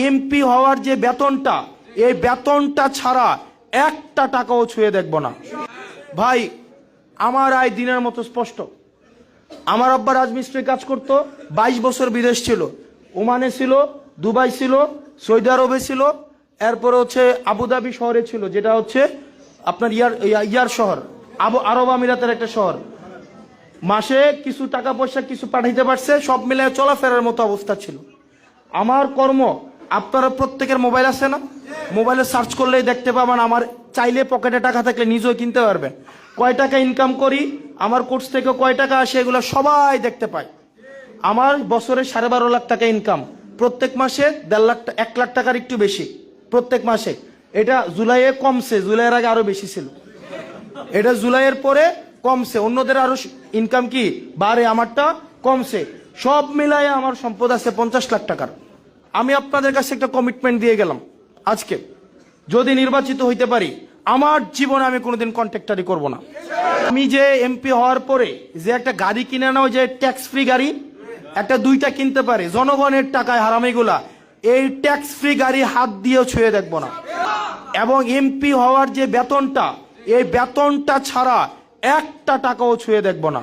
MP হওয়ার যে বেতনটা, এই বেতনটা ছাড়া একটা টাকাও ছুঁয়ে দেখব না। ভাই, আমার আয় দিনের মতো স্পষ্ট। আমার আব্বা রাজমিস্ত্রির কাজ করতো, 22 বছর বিদেশ ছিল, ওমানে ছিল, দুবাই ছিল, সৌদি আরবে ছিল, এরপরে হচ্ছে আবুধাবি শহরে ছিল, যেটা হচ্ছে আপনার ইয়ার শহর, আরব আমিরাতের একটা শহর। মাসে কিছু টাকা পয়সা কিছু পাঠাইতে পারছে, সব মিলে চলাফেরার মতো অবস্থা ছিল। আমার কর্ম, আপনারা প্রত্যেকের মোবাইল আছে না? মোবাইলে সার্চ করলেই দেখতে পাবেন। আমার চাইলে পকেটে টাকা থাকলে নিজেও কিনতে পারবেন। কয় টাকা ইনকাম করি, আমার কোর্স থেকে কয় টাকা আসে, এগুলো সবাই দেখতে পায়। আমার বছরে 12.5 লাখ টাকা ইনকাম, প্রত্যেক মাসে 1.5 লাখ, 1 লাখ টাকার একটু বেশি প্রত্যেক মাসে। এটা জুলাইয়ে কমছে, জুলাইয়ের আগে আরো বেশি ছিল, এটা জুলাইয়ের পরে কমছে। অন্যদের আরো ইনকাম কি বাড়ে, আমারটা কমছে। সব মিলায়ে আমার সম্পদ আছে 50 লাখ টাকার। আমি আপনাদের কাছে একটা কমিটমেন্ট দিয়ে গেলাম, আজকে যদি নির্বাচিত হইতে পারি, আমার জীবনে আমি কোনোদিন কন্ট্রাক্টারি করব না। আমি যে এমপি হওয়ার পরে যে একটা গাড়ি কিনে নাও, যে ট্যাক্স ফ্রি গাড়ি, একটা 2টা কিনতে পারে জনগণের টাকায় হারামিগুলা, এই ট্যাক্স ফ্রি গাড়ি হাত দিয়েও ছুঁয়ে দেখব না। এবং এমপি হওয়ার যে বেতনটা, এই বেতনটা ছাড়া একটা টাকাও ছুঁয়ে দেখব না।